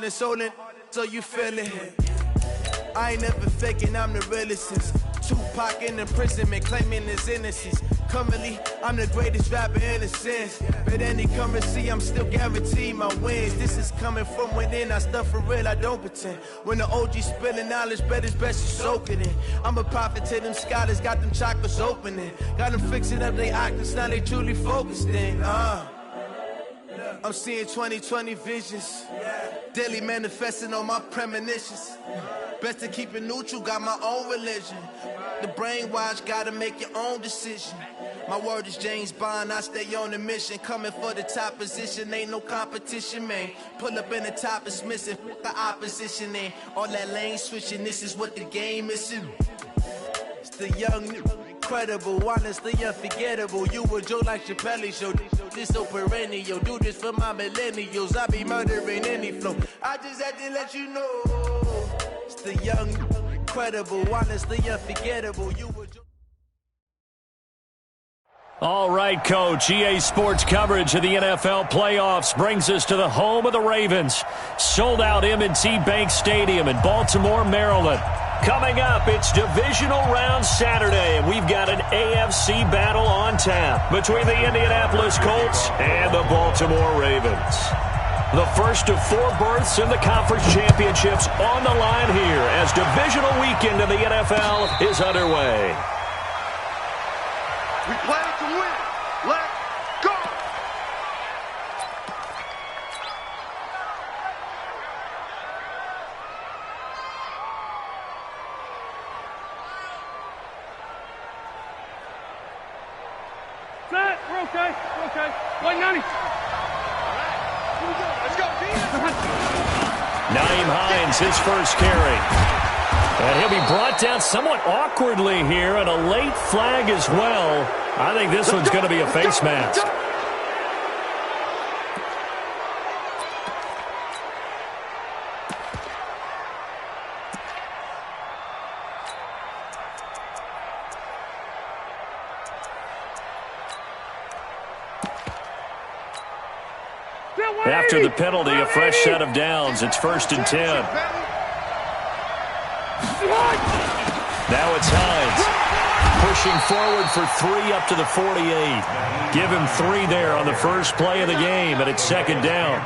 and soul in, so you feel it. I ain't never faking, I'm the realest since Tupac in imprisonment, claiming his innocence. Currently, I'm the greatest rapper in a sense. But any currency, I'm still guaranteed my wins. This is coming from within, I stuff for real, I don't pretend. When the OG spilling knowledge, bet it's best you soak it in. I'm a prophet to them scholars, got them chakras opening. Got them fixing up they octaves, now they truly focused in. I'm seeing 2020 visions, daily manifesting on my premonitions. Best to keep it neutral, got my own religion. The brainwash, gotta make your own decision. My word is James Bond, I stay on the mission. Coming for the top position, ain't no competition, man. Pull up in the top, it's missing, the opposition, and all that lane switching, this is what the game is. It's the young, incredible, honestly unforgettable. You a Joe like Chappelle show, this so perennial. Do this for my millennials, I be murdering any flow. I just had to let you know. It's the young, incredible, honestly unforgettable. You were. All right, Coach. EA Sports coverage of the NFL playoffs brings us to the home of the Ravens. Sold out M&T Bank Stadium in Baltimore, Maryland. Coming up, it's divisional round Saturday, and we've got an AFC battle on tap between the Indianapolis Colts and the Baltimore Ravens. The first of 4 berths in the conference championships on the line here as divisional weekend in the NFL is underway. We play to win. Let's go! Set. We're okay. We're okay. 190. Here we go. Let's go, Nyheim Hines, his first carry. And he'll be brought down somewhat awkwardly here, and a late flag as well. I think this one's going to be a face mask. After the penalty, a fresh set of downs. It's 1st and 10. Now it's Hines. Pushing forward for 3 up to the 48. Give him 3 there on the first play of the game, and it's 2nd down.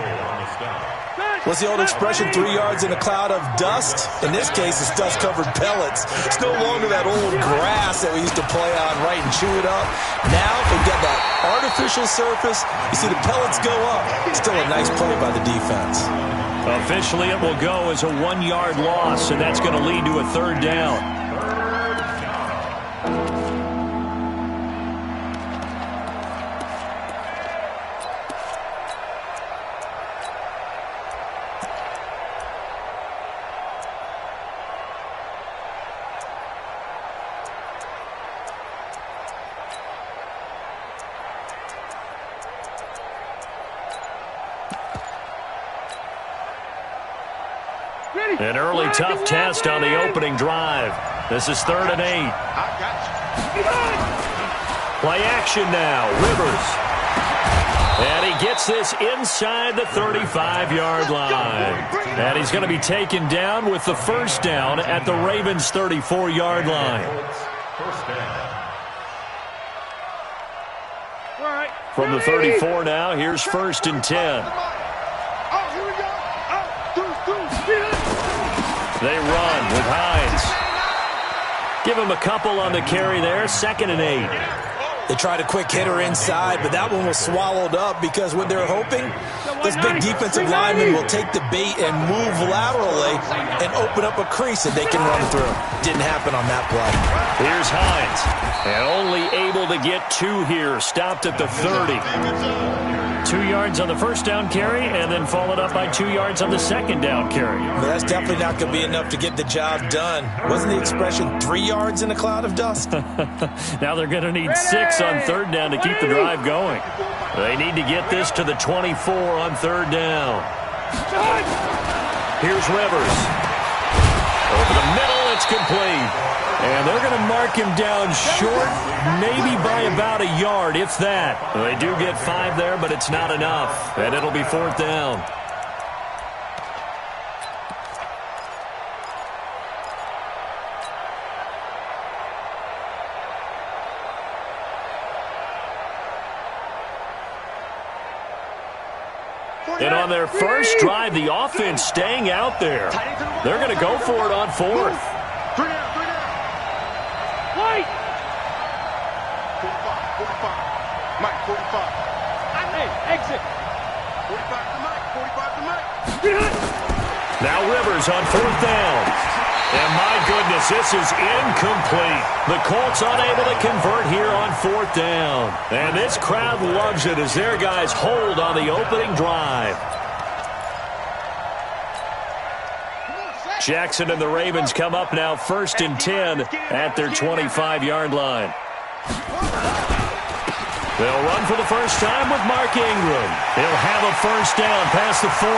What's the old expression, 3 yards in a cloud of dust? In this case, it's dust-covered pellets. It's no longer that old grass that we used to play on, right, and chew it up. Now we've got that artificial surface. You see the pellets go up. Still a nice play by the defense. Officially, it will go as a 1-yard loss, and that's going to lead to a 3rd down. An early tough test on the opening drive. This is 3rd and 8. Play action now. Rivers. And he gets this inside the 35-yard line. And he's going to be taken down with the 1st down at the Ravens' 34-yard line. From the 34 now, here's 1st and 10. They run with Hines. Give him a couple on the carry there. 2nd and 8. They tried a quick hitter inside, but that one was swallowed up because what they're hoping, this big defensive lineman will take the bait and move laterally and open up a crease that they can run through. Didn't happen on that play. Here's Hines. And only able to get 2 here. Stopped at the 30. 2 yards on the 1st down carry, and then followed up by 2 yards on the 2nd down carry. Well, that's definitely not going to be enough to get the job done. Wasn't the expression 3 yards in a cloud of dust? Now they're going to need 6 on 3rd down to keep the drive going. They need to get this to the 24 on 3rd down. Here's Rivers. Over the middle, it's complete. And they're going to mark him down short, maybe by about a yard, if that. They do get 5 there, but it's not enough. And it'll be 4th down. And on their first drive, the offense staying out there. They're going to go for it on fourth. 3 down. Wait! 45. Mike, 45. Hey, exit. 45 to Mike. 45 to Mike. Now Rivers on fourth down. And my goodness, this is incomplete. The Colts unable to convert here on fourth down. And this crowd loves it as their guys hold on the opening drive. Jackson and the Ravens come up now 1st and 10 at their 25-yard line. They'll run for the first time with Mark Ingram. He'll have a first down past the 40.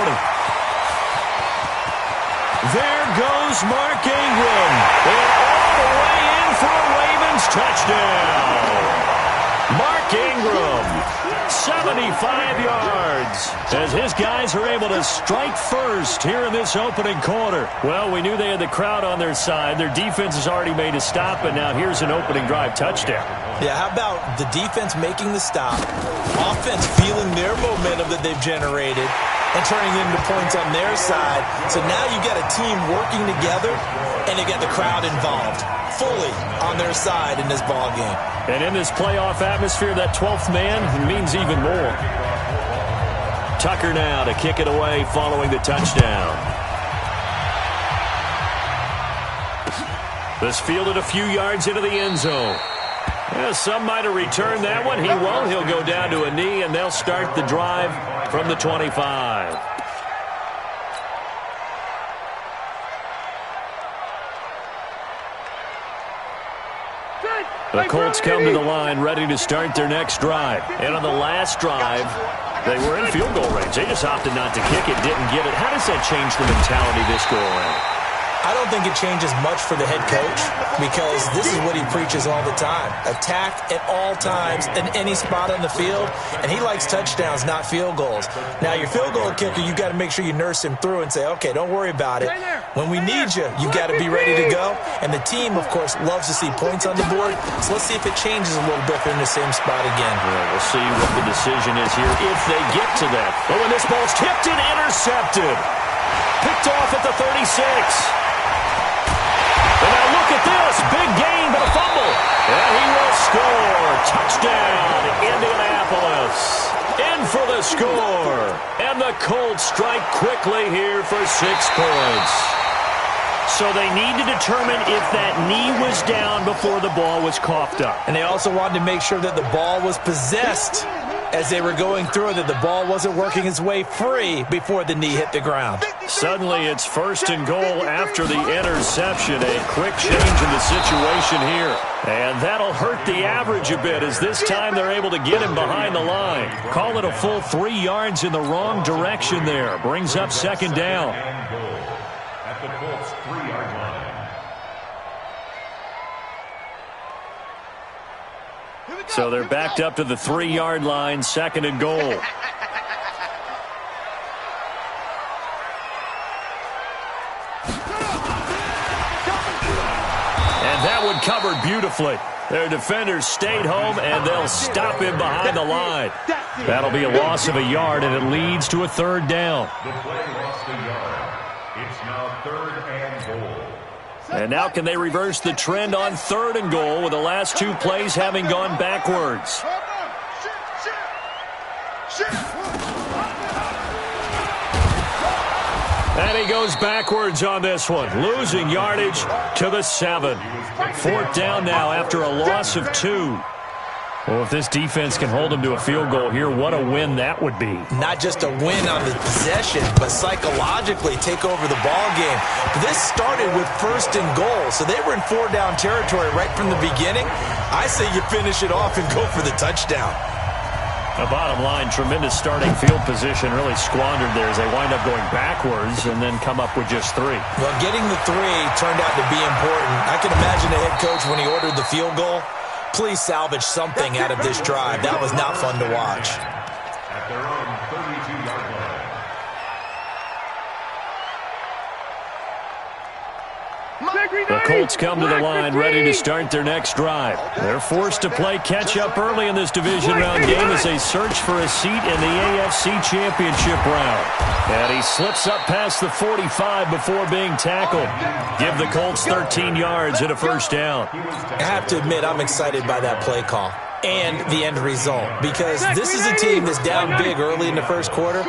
There goes Mark Ingram. And all the way in for a Ravens touchdown. Mark Ingram, 75 yards, as his guys are able to strike first here in this opening quarter. Well, we knew they had the crowd on their side. Their defense has already made a stop, and now here's an opening drive touchdown. Yeah, how about the defense making the stop, offense feeling their momentum that they've generated, and turning into points on their side. So now you got a team working together, and you got the crowd involved fully on their side in this ball game. And in this playoff atmosphere, that 12th man means even more. Tucker now to kick it away following the touchdown. This fielded a few yards into the end zone. Yeah, some might have returned that one. He won't. He'll go down to a knee, and they'll start the drive from the 25. The Colts come to the line ready to start their next drive. And on the last drive, they were in field goal range. They just opted not to kick it, didn't get it. How does that change the mentality this go around? I don't think it changes much for the head coach because this is what he preaches all the time. Attack at all times in any spot on the field, and he likes touchdowns, not field goals. Now, your field goal kicker, you got to make sure you nurse him through and say, okay, don't worry about it. When we need you, you got to be ready to go. And the team, of course, loves to see points on the board. So let's see if it changes a little bit if they're in the same spot again. Yeah, we'll see what the decision is here if they get to that. Oh, and this ball's tipped and intercepted. Picked off at the 36. And now look at this. Big gain, but a fumble. And he will score. Touchdown, Indianapolis. In for the score. And the Colts strike quickly here for 6 points. So they need to determine if that knee was down before the ball was coughed up. And they also wanted to make sure that the ball was possessed as they were going through it, that the ball wasn't working its way free before the knee hit the ground. Suddenly it's 1st and goal after the interception. A quick change in the situation here. And that'll hurt the average a bit as this time they're able to get him behind the line. Call it a full 3 yards in the wrong direction there. Brings up 2nd down. At the Colts 3-yard line. So they're backed up to the 3-yard line, 2nd and goal. And that one covered beautifully. Their defenders stayed home, and they'll stop him behind the line. That'll be a loss of a yard, and it leads to a 3rd down. The play lost a yard. It's now 3rd and goal. And now can they reverse the trend on 3rd and goal with the last 2 plays having gone backwards? And he goes backwards on this one, losing yardage to the 7. 4th down now after a loss of 2. Well, if this defense can hold them to a field goal here, what a win that would be. Not just a win on the possession, but psychologically take over the ball game. This started with 1st and goal, so they were in 4-down territory right from the beginning. I say you finish it off and go for the touchdown. The bottom line, tremendous starting field position, really squandered there as they wind up going backwards and then come up with just 3. Well, getting the 3 turned out to be important. I can imagine the head coach when he ordered the field goal. Please salvage something out of this drive. That was not fun to watch. At their own 32-yard line. The Colts come to the line ready to start their next drive. They're forced to play catch-up early in this division round game as they search for a seat in the AFC Championship round. And he slips up past the 45 before being tackled. Give the Colts 13 yards and a first down. I have to admit, I'm excited by that play call and the end result, because this is a team that's down big early in the first quarter,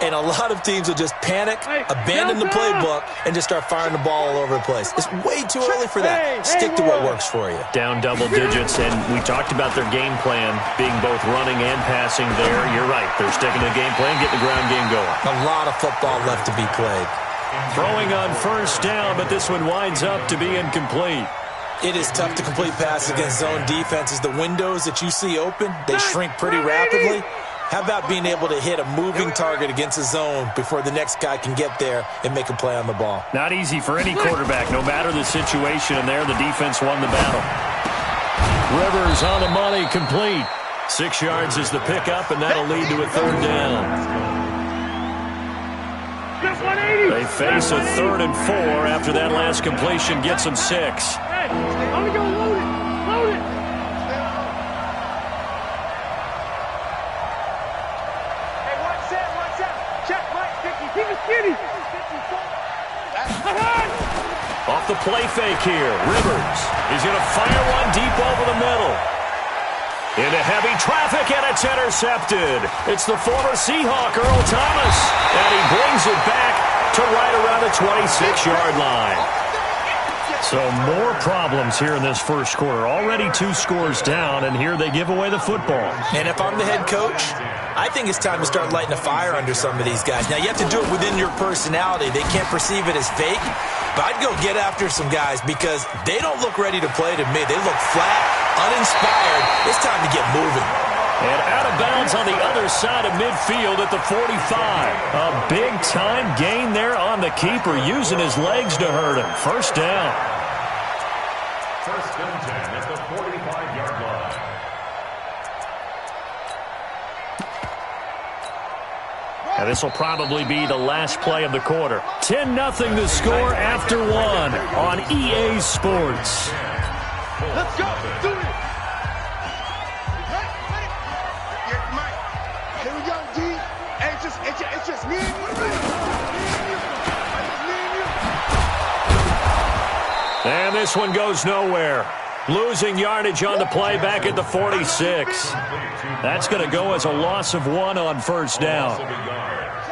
and a lot of teams will just panic, abandon the playbook, and just start firing the ball all over the place. It's way too early for that. Stick to what works for you. Down double digits, and we talked about their game plan being both running and passing there. You're right. They're sticking to the game plan, getting the ground game going. A lot of football left to be played. Throwing on first down, but this one winds up to be incomplete. It is tough to complete passes against zone defenses. The windows that you see open, they shrink pretty rapidly. How about being able to hit a moving target against a zone before the next guy can get there and make a play on the ball? Not easy for any quarterback, no matter the situation. And there, the defense won the battle. Rivers on the money, complete. 6 yards is the pickup, and that'll lead to a third down. They face a 3rd and 4 after that last completion gets them 6. Hey, I'm going to go load it. Load it. Off the play fake here, Rivers is going to fire one deep over the middle. Into heavy traffic, and it's intercepted. It's the former Seahawk, Earl Thomas, and he brings it back to right around the 26-yard line. So more problems here in this first quarter. Already 2 scores down, and here they give away the football. And if I'm the head coach, I think it's time to start lighting a fire under some of these guys. Now, you have to do it within your personality. They can't perceive it as fake, but I'd go get after some guys because they don't look ready to play to me. They look flat, uninspired. It's time to get moving. And out of bounds on the other side of midfield at the 45. A big-time gain there on the keeper, using his legs to hurt him. First down. First and 10 at the 45-yard line. And this will probably be the last play of the quarter. 10-0 the score after 1 on EA Sports. Let's go. Do it. Here we go, D. Hey, it's just me and you. And this one goes nowhere. Losing yardage on the play back at the 46. That's going to go as a loss of 1 on first down.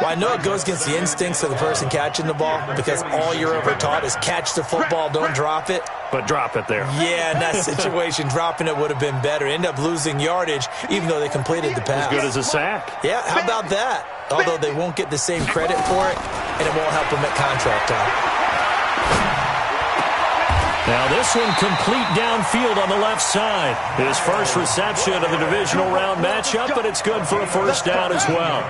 Well, I know it goes against the instincts of the person catching the ball because all you're ever taught is catch the football, don't drop it. But drop it there. Yeah, in that situation, dropping it would have been better. End up losing yardage even though they completed the pass. As good as a sack. Yeah, how about that? Although they won't get the same credit for it, and it won't help them at contract time. Now this one complete downfield on the left side. His first reception of the divisional round matchup, but it's good for a first down as well.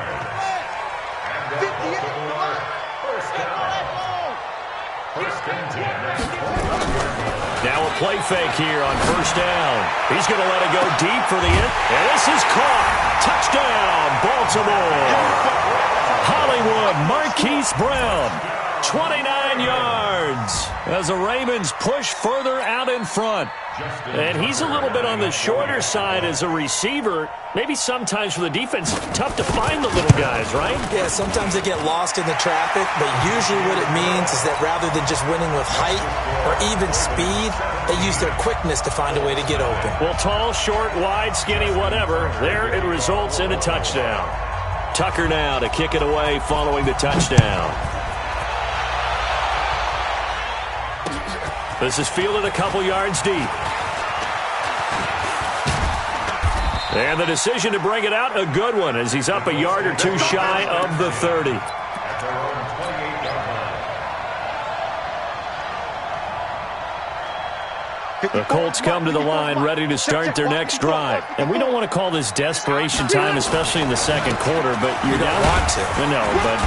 Now a play fake here on first down. He's going to let it go deep for the end. And this is caught. Touchdown, Baltimore. Hollywood Marquise Brown. 29 yards as the Ravens push further out in front. And he's a little bit on the shorter side as a receiver. Maybe sometimes for the defense, tough to find the little guys, right? Yeah, sometimes they get lost in the traffic, but usually what it means is that rather than just winning with height or even speed, they use their quickness to find a way to get open. Well, tall, short, wide, skinny, whatever, there it results in a touchdown. Tucker now to kick it away following the touchdown. This is fielded a couple yards deep. And the decision to bring it out, a good one, as he's up a yard or two shy of the 30. The Colts come to the line ready to start their next drive. And we don't want to call this desperation time, especially in the second quarter, but you're down. Want to. No, but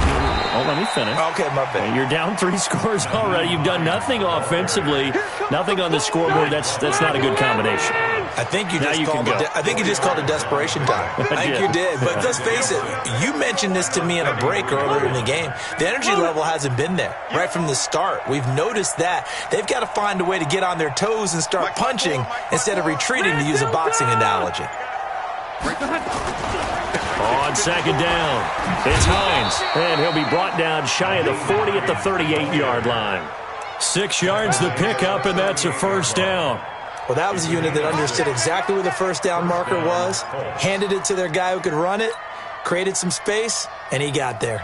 let me finish. Okay, my bad. You're down 3 scores already. You've done nothing offensively, nothing on the scoreboard. That's not a good combination. I think you just called it desperation time. I think you did. But let's face it, you mentioned this to me in a break earlier in the game. The energy level hasn't been there right from the start. We've noticed that. They've got to find a way to get on their toes and start punching instead of retreating, to use a boxing analogy. On second down, it's Hines, and he'll be brought down shy of the 40 at the 38-yard line. 6 yards the pickup, and that's a first down. Well, that was a unit that understood exactly where the first down marker was, handed it to their guy who could run it, created some space, and he got there.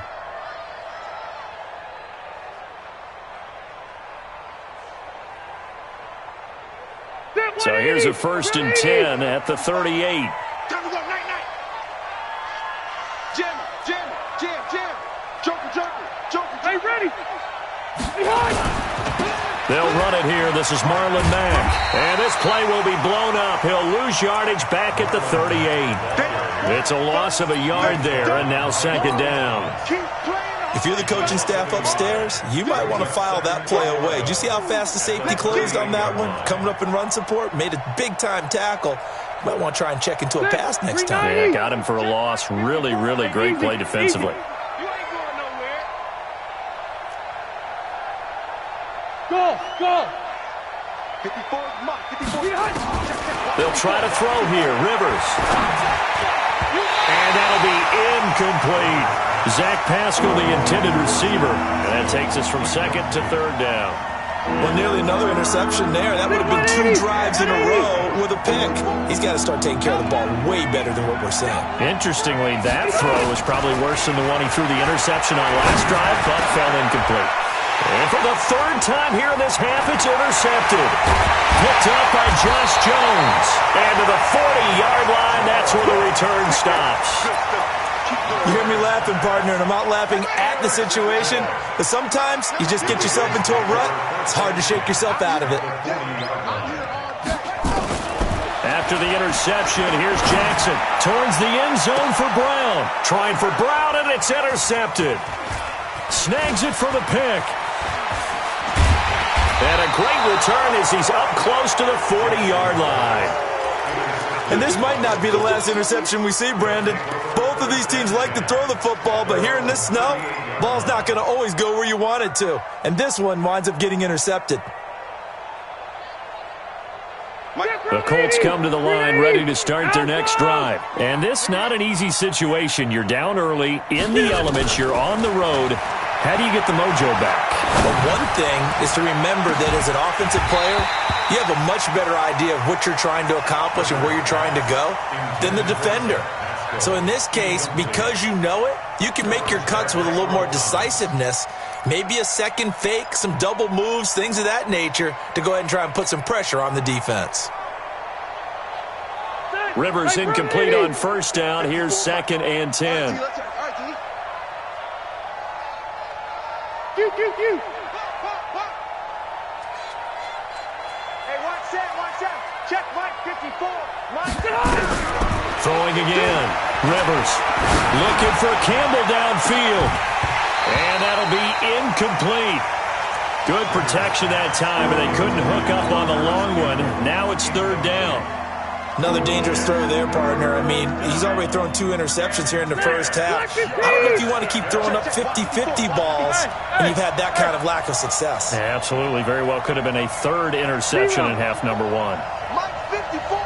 So here's a 1st and 10 at the 38. Time to go, night. Jam. Joker. Hey, ready. Behind. They'll run it here. This is Marlon Mack. And this play will be blown up. He'll lose yardage back at the 38. It's a loss of a yard there, and now second down. If you're the coaching staff upstairs, you might want to file that play away. Did you see how fast the safety closed on that one? Coming up in run support, made a big-time tackle. You might want to try and check into a pass next time. Yeah, got him for a loss. Really, really great play defensively. Go. 54, They'll try to throw here. Rivers. And that'll be incomplete. Zach Pascal, the intended receiver. And that takes us from second to third down. Well, nearly another interception there. That would have been 2 drives in a row with a pick. He's got to start taking care of the ball way better than what we're saying. Interestingly, that throw was probably worse than the one he threw the interception on last drive, but fell incomplete. And for the 3rd time here in this half, it's intercepted. Picked up by Josh Jones. And to the 40-yard line, that's where the return stops. You hear me laughing, partner, and I'm not laughing at the situation, but sometimes you just get yourself into a rut. It's hard to shake yourself out of it. After the interception, here's Jackson. Towards the end zone for Brown. Trying for Brown, and it's intercepted. Snags it for the pick. And a great return as he's up close to the 40-yard line. And this might not be the last interception we see, Brandon. Both of these teams like to throw the football, but here in this snow, ball's not going to always go where you want it to. And this one winds up getting intercepted. The Colts come to the line ready to start their next drive. And this not an easy situation. You're down early, in the elements, you're on the road. How do you get the mojo back? Well, one thing is to remember that as an offensive player, you have a much better idea of what you're trying to accomplish and where you're trying to go than the defender. So in this case, because you know it, you can make your cuts with a little more decisiveness, maybe a second fake, some double moves, things of that nature, to go ahead and try and put some pressure on the defense. Rivers incomplete on first down. Here's 2nd and 10. You. Hey, watch that. Check Mike 54. Throwing again. Rivers looking for Campbell downfield. And that'll be incomplete. Good protection that time, but they couldn't hook up on the long one. Now it's 3rd down. Another dangerous throw there, partner. I mean, he's already thrown 2 interceptions here in the first half. I don't know if you want to keep throwing up 50-50 balls when you've had that kind of lack of success. Yeah, absolutely. Very well could have been a 3rd interception in half number 1. Mike 54.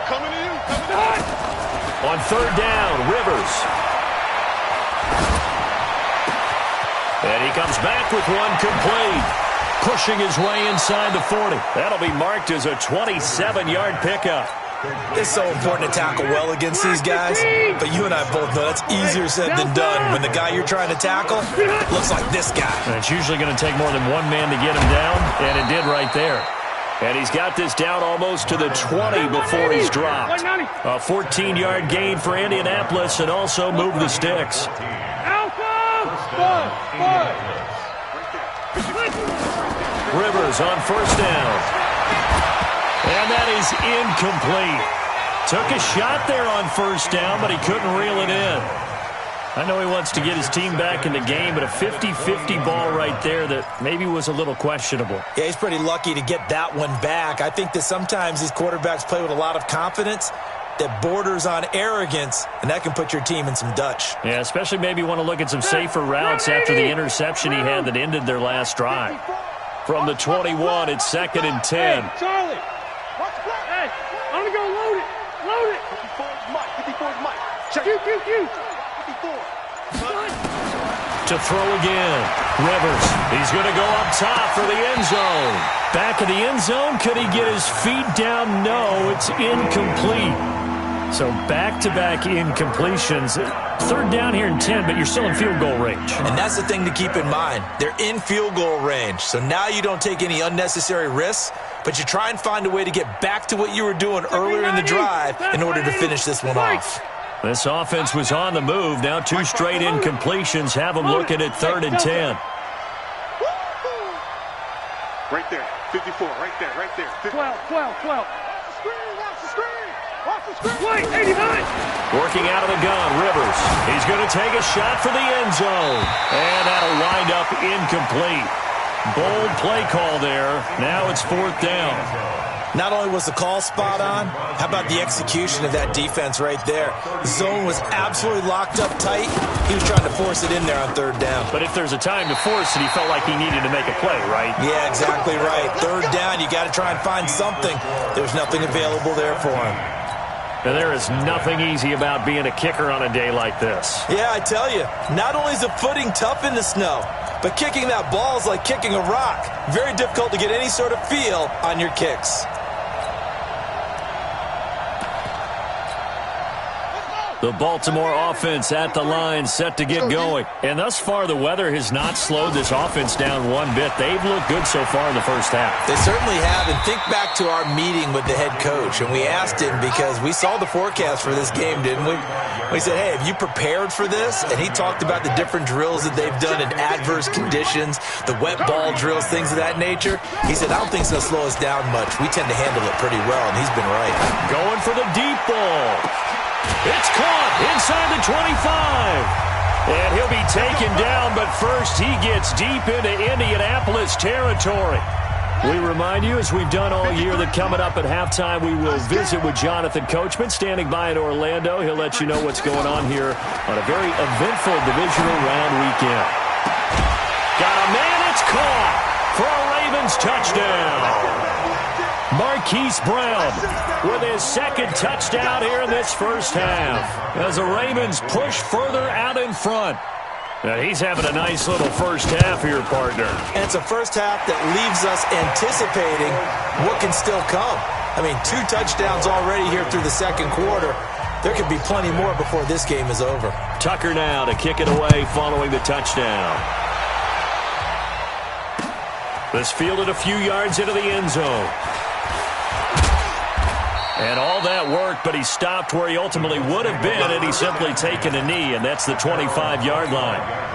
Coming to you. On 3rd down, Rivers. And he comes back with one complete. Pushing his way inside the 40. That'll be marked as a 27-yard pickup. It's so important to tackle well against these guys, but you and I both know that's easier said than done when the guy you're trying to tackle looks like this guy. And it's usually going to take more than one man to get him down, and it did right there. And he's got this down almost to the 20 before he's dropped. A 14-yard gain for Indianapolis and also move the sticks. Rivers on first down. And that is incomplete. Took a shot there on first down, but he couldn't reel it in. I know he wants to get his team back in the game, but a 50-50 ball right there that maybe was a little questionable. Yeah, he's pretty lucky to get that one back. I think that sometimes these quarterbacks play with a lot of confidence that borders on arrogance, and that can put your team in some Dutch. Yeah, especially maybe want to look at some safer routes after the interception he had that ended their last drive. From the 21, it's 2nd and 10. Hey, Charlie. Hey, I'm going to go load it. Load it. 54's Mike. 54's Mike. Check. Q. 54. To throw again. Rivers. He's going to go up top for the end zone. Back of the end zone. Could he get his feet down? No, it's incomplete. So back-to-back incompletions. 3rd down here and 10, but you're still in field goal range. And that's the thing to keep in mind. They're in field goal range. So now you don't take any unnecessary risks, but you try and find a way to get back to what you were doing earlier in the drive in order to finish this one off. This offense was on the move. Now 2 straight incompletions have them looking at 3rd and 10. Right there. 54. Right there. 12. Wait, 89! Working out of the gun, Rivers. He's going to take a shot for the end zone. And that'll wind up incomplete. Bold play call there. Now it's 4th down. Not only was the call spot on, how about the execution of that defense right there? The zone was absolutely locked up tight. He was trying to force it in there on 3rd down. But if there's a time to force it, he felt like he needed to make a play, right? Yeah, exactly right. 3rd down, you got to try and find something. There's nothing available there for him. And there is nothing easy about being a kicker on a day like this. Yeah, I tell you, not only is the footing tough in the snow, but kicking that ball is like kicking a rock. Very difficult to get any sort of feel on your kicks. The Baltimore offense at the line, set to get going. And thus far, the weather has not slowed this offense down one bit. They've looked good so far in the first half. They certainly have. And think back to our meeting with the head coach. And we asked him, because we saw the forecast for this game, didn't we? We said, hey, have you prepared for this? And he talked about the different drills that they've done in adverse conditions, the wet ball drills, things of that nature. He said, I don't think it's going to slow us down much. We tend to handle it pretty well, and he's been right. Going for the deep ball. It's caught inside the 25. And he'll be taken down, but first he gets deep into Indianapolis territory. We remind you, as we've done all year, that coming up at halftime, we will visit with Jonathan Coachman, standing by in Orlando. He'll let you know what's going on here on a very eventful divisional round weekend. Got a man, it's caught for a Ravens touchdown. Marquise Brown with his 2nd touchdown here in this first half as the Ravens push further out in front. Now he's having a nice little first half here, partner. And it's a first half that leaves us anticipating what can still come. I mean, 2 touchdowns already here through the 2nd quarter. There could be plenty more before this game is over. Tucker now to kick it away following the touchdown. This fielded a few yards into the end zone. And all that worked, but he stopped where he ultimately would have been had he simply taken a knee, and that's the 25-yard line.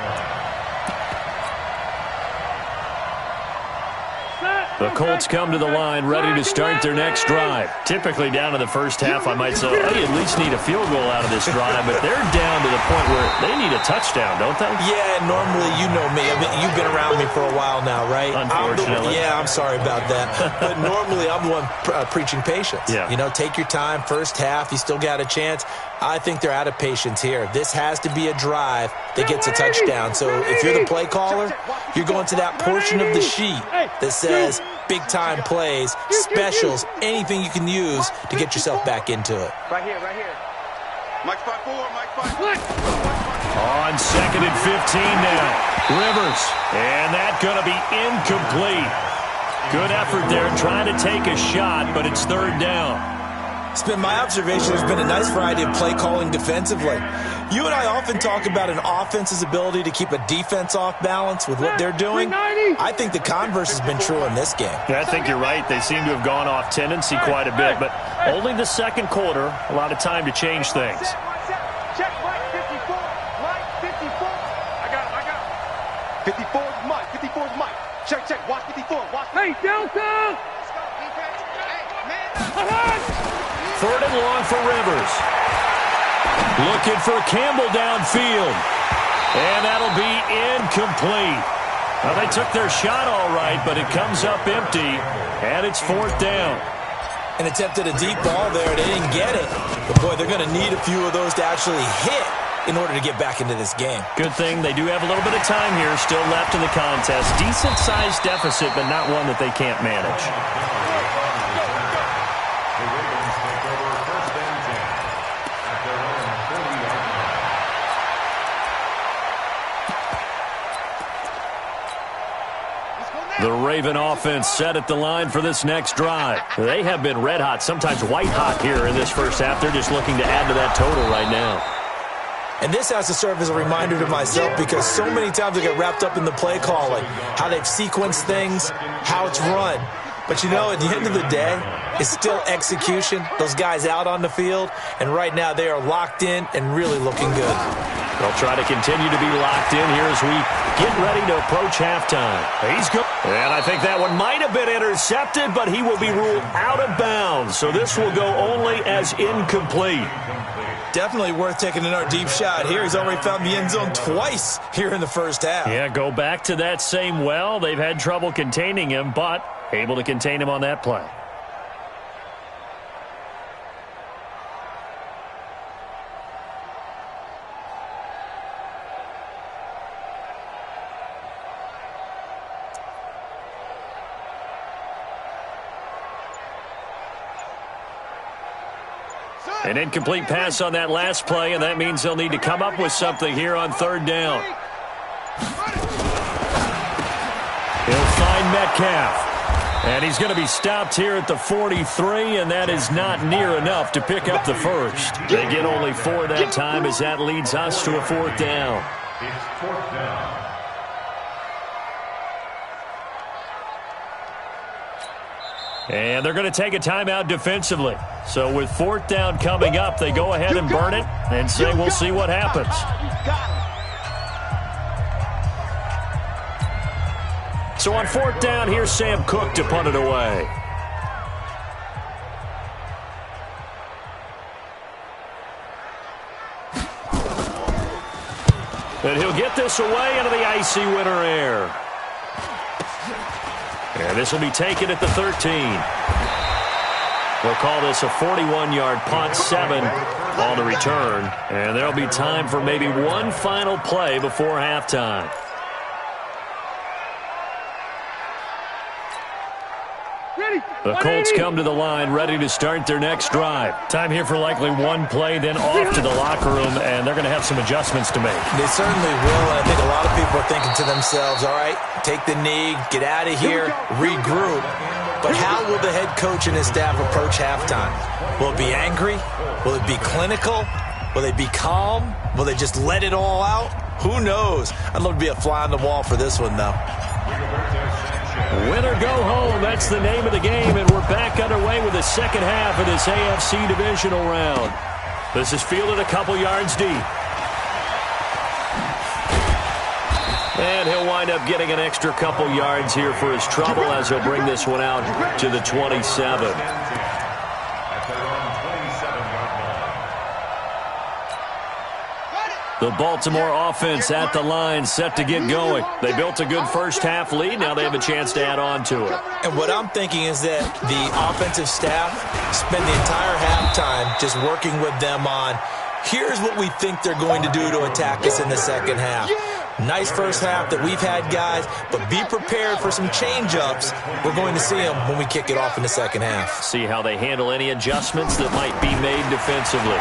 The Colts come to the line ready to start their next drive. Typically down to the first half, I might say, hey, at least need a field goal out of this drive, but they're down to the point where they need a touchdown, don't they? Yeah, normally, you know me. I mean, you've been around me for a while now, right? Unfortunately. I'm sorry about that. But normally, I'm the one preaching patience. Yeah. You know, take your time. First half, you still got a chance. I think they're out of patience here. This has to be a drive that gets a touchdown. So if you're the play caller, you're going to that portion of the sheet that says big-time plays, specials, anything you can use to get yourself back into it. Right here. Mike 5-4, Mike 5-4. On 2nd and 15 now. Rivers. And that's going to be incomplete. Good effort there trying to take a shot, but it's 3rd down. It's been my observation there's been a nice variety of play calling defensively. You and I often talk about an offense's ability to keep a defense off balance with what they're doing. I think the converse has been true in this game. Yeah, I think you're right. They seem to have gone off tendency quite a bit, but only the 2nd quarter, a lot of time to change things. Check Mike 54. Mike 54. I got it. 54's Mike. 54's Mike. Check. Watch 54. Watch. Hey, Delta! 3rd and long for Rivers. Looking for Campbell downfield. And that'll be incomplete. Well, they took their shot all right, but it comes up empty, and it's 4th down. And attempted a deep ball there. They didn't get it. But, boy, they're going to need a few of those to actually hit in order to get back into this game. Good thing they do have a little bit of time here still left in the contest. Decent-sized deficit, but not one that they can't manage. The Raven offense set at the line for this next drive. They have been red hot, sometimes white hot here in this first half. They're just looking to add to that total right now. And this has to serve as a reminder to myself because so many times I get wrapped up in the play calling, how they've sequenced things, how it's run. But, you know, at the end of the day, it's still execution. Those guys out on the field, and right now they are locked in and really looking good. They'll try to continue to be locked in here as we get ready to approach halftime. He's good. And I think that one might have been intercepted, but he will be ruled out of bounds. So this will go only as incomplete. Definitely worth taking another deep shot here. He's already found the end zone twice here in the first half. Yeah, go back to that same well. They've had trouble containing him, but able to contain him on that play. An incomplete pass on that last play, and that means they'll need to come up with something here on 3rd down. He'll find Metcalf. And he's going to be stopped here at the 43, and that is not near enough to pick up the first. They get only 4 that time as that leads us to a 4th down. It's 4th down. And they're going to take a timeout defensively. So with 4th down coming up, they go ahead and burn it and say we'll see what happens. So on 4th down, here's Sam Cook to punt it away. And he'll get this away into the icy winter air. And this will be taken at the 13. We'll call this a 41-yard punt, 7 on the return. And there'll be time for maybe one final play before halftime. The Colts come to the line ready to start their next drive. Time here for likely one play, then off to the locker room, and they're going to have some adjustments to make. They certainly will, and I think a lot of people are thinking to themselves, all right, take the knee, get out of here, regroup. But how will the head coach and his staff approach halftime? Will it be angry? Will it be clinical? Will they be calm? Will they just let it all out? Who knows? I'd love to be a fly on the wall for this one, though. Win or go home, that's the name of the game, and we're back underway with the second half of this AFC divisional round. This is fielded a couple yards deep. And he'll wind up getting an extra couple yards here for his trouble as he'll bring this one out to the 27. The Baltimore offense at the line, set to get going. They built a good first half lead. Now they have a chance to add on to it. And what I'm thinking is that the offensive staff spend the entire halftime just working with them on, here's what we think they're going to do to attack us in the second half. Nice first half that we've had, guys, but be prepared for some change-ups. We're going to see them when we kick it off in the second half. See how they handle any adjustments that might be made defensively.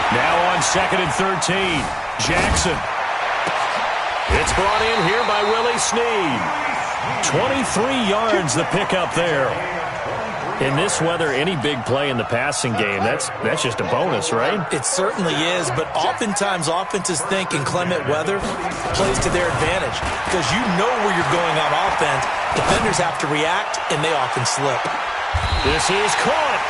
Now on 2nd and 13, Jackson. It's brought in here by Willie Snead. 23 yards the pickup there. In this weather, any big play in the passing game, that's just a bonus, right? It certainly is, but oftentimes offenses think inclement weather plays to their advantage because you know where you're going on offense. Defenders have to react, and they often slip. This is caught.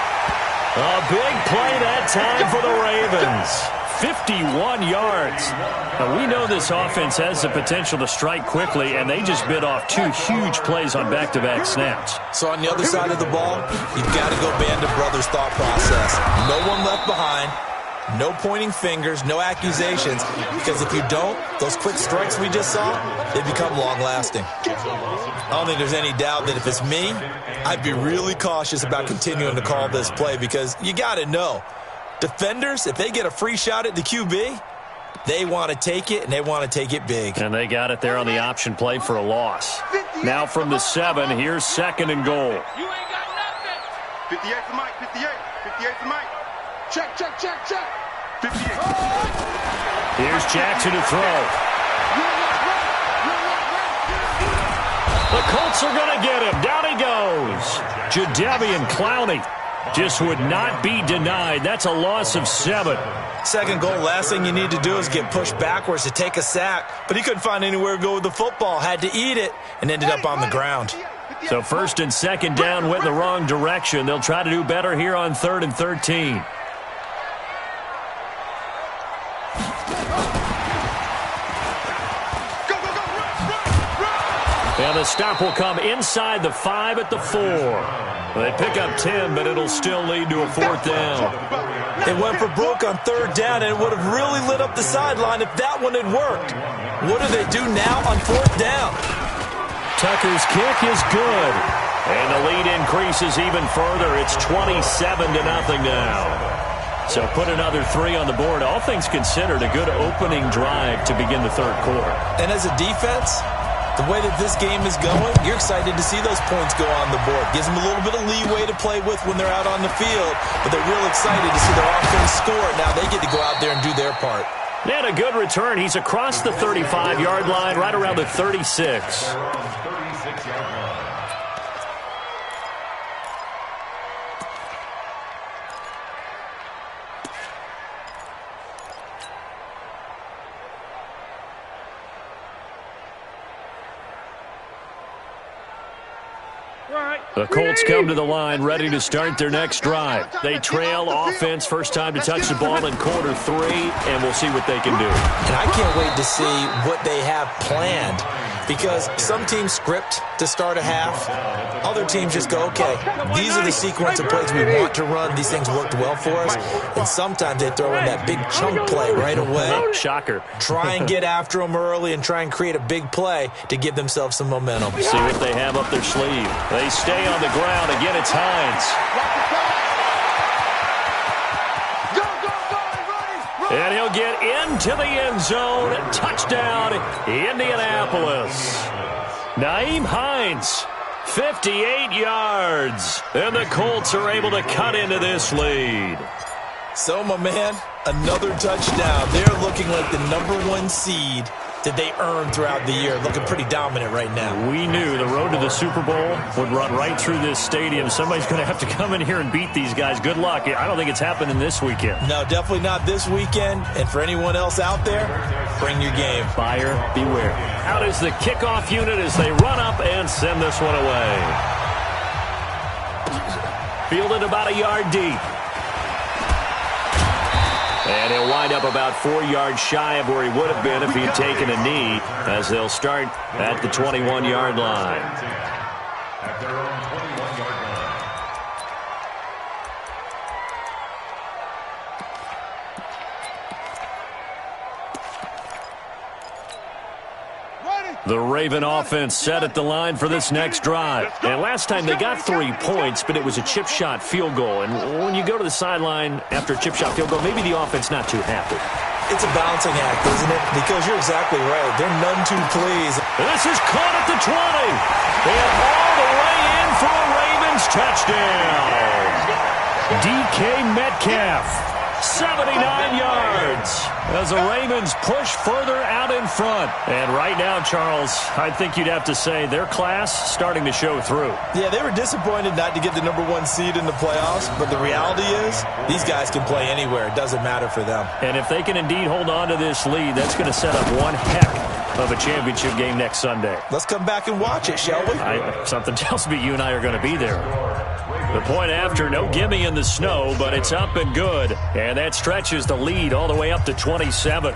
A big play that time for the Ravens. 51 yards. Now, we know this offense has the potential to strike quickly, and they just bit off 2 huge plays on back-to-back snaps. So on the other side of the ball, you've got to go Band of Brothers thought process. No one left behind. No pointing fingers, no accusations, because if you don't, those quick strikes we just saw, they become long-lasting. I don't think there's any doubt that if it's me, I'd be really cautious about continuing to call this play because you got to know, defenders, if they get a free shot at the QB, they want to take it, and they want to take it big. And they got it there on the option play for a loss. Now from the 7, here's 2nd and goal. You ain't got nothing. 58 for Mike, 58. 58 for Mike. Check, check, check, check. 58. Here's Jackson to throw. The Colts are going to get him. Down he goes. Jadeveon Clowney just would not be denied. That's a loss of 7. 2nd goal, last thing you need to do is get pushed backwards to take a sack. But he couldn't find anywhere to go with the football. Had to eat it and ended up on the ground. So 1st and 2nd down went in the wrong direction. They'll try to do better here on 3rd and 13. And the stop will come inside the 5 at the 4. They pick up 10, but it'll still lead to a 4th down. It went for broke on 3rd down, and it would have really lit up the sideline if that one had worked. What do they do now on 4th down? Tucker's kick is good. And the lead increases even further. It's 27-0 now. So put another 3 on the board. All things considered, a good opening drive to begin the 3rd quarter. And as a defense, the way that this game is going, you're excited to see those points go on the board. Gives them a little bit of leeway to play with when they're out on the field, but they're real excited to see their offense score. Now they get to go out there and do their part. They had a good return. He's across the 35-yard line, right around the 36. The Colts come to the line ready to start their next drive. They trail offense, first time to touch the ball in quarter 3, and we'll see what they can do. And I can't wait to see what they have planned because some teams script to start a half. Other teams just go, okay, these are the sequence of plays we want to run. These things worked well for us. And sometimes they throw in that big chunk play right away. Shocker. Try and get after them early and try and create a big play to give themselves some momentum. See what they have up their sleeve. They stay on the ground. Again, it's Hines. And he'll get into the end zone. Touchdown, Indianapolis. Nyheim Hines, 58 yards. And the Colts are able to cut into this lead. So, my man, another touchdown. They're looking like the #1 seed that they earned throughout the year. Looking pretty dominant right now. We knew the road to the Super Bowl would run right through this stadium. Somebody's going to have to come in here and beat these guys. Good luck. I don't think it's happening this weekend. No, definitely not this weekend. And for anyone else out there, bring your game. Buyer beware. Out is the kickoff unit as they run up and send this one away. Fielded about a yard deep. And he'll wind up about 4 yards shy of where he would have been if he had taken a knee, as they'll start at the 21-yard line. At their own 21-yard line. The Raven offense set at the line for this next drive. And last time they got 3 points, but it was a chip shot field goal. And when you go to the sideline after a chip shot field goal, maybe the offense not too happy. It's a balancing act, isn't it? Because you're exactly right. They're none too pleased. And this is caught at the 20. And all the way in for a Ravens touchdown. DK Metcalf. 79 yards as the Ravens push further out in front. And right now, Charles, I think you'd have to say their class starting to show through. Yeah, they were disappointed not to get the #1 seed in the playoffs, but the reality is these guys can play anywhere. It doesn't matter for them. And if they can indeed hold on to this lead, that's going to set up one heck of a championship game next Sunday. Let's come back and watch it, shall we? Something tells me you and I are going to be there. The point after, no gimme in the snow, but it's up and good. And that stretches the lead all the way up to 27.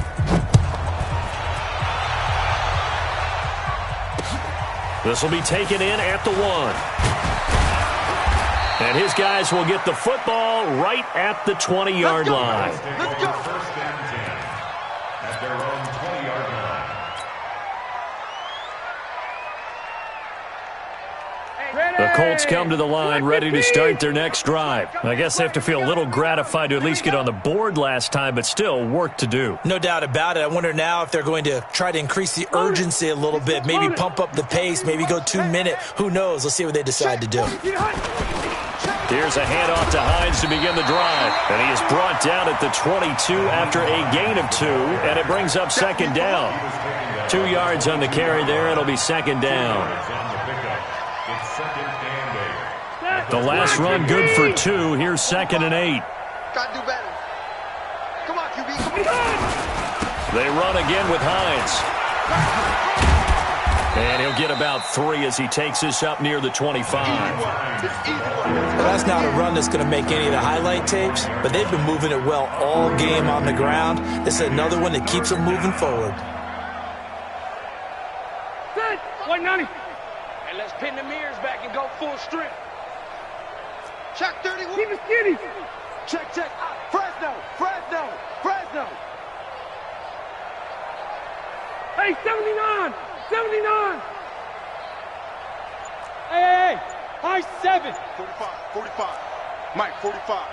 This will be taken in at the 1. And his guys will get the football right at the 20-yard line. Let's go. First and 10 at their own 20-yard line. The Colts come to the line ready to start their next drive. I guess they have to feel a little gratified to at least get on the board last time, but still work to do. No doubt about it. I wonder now if they're going to try to increase the urgency a little bit, maybe pump up the pace, maybe go 2-minute. Who knows? Let's see what they decide to do. Here's a handoff to Hines to begin the drive. And he is brought down at the 22 after a gain of 2, and it brings up second down. 2 yards on the carry there. It'll be second down. The last run good for 2. Here's second and 8. Gotta do better. Come on, QB. Come on. They run again with Hines. And he'll get about 3 as he takes this up near the 25. Well, that's not a run that's going to make any of the highlight tapes, but they've been moving it well all game on the ground. This is another one that keeps them moving forward. Good. 190. And let's pin the mirrors back and go full strength. Check 31. Keep it skinny. Check. Fresno. Hey, 79. 79. Hey. High 7. 45. Mike, 45.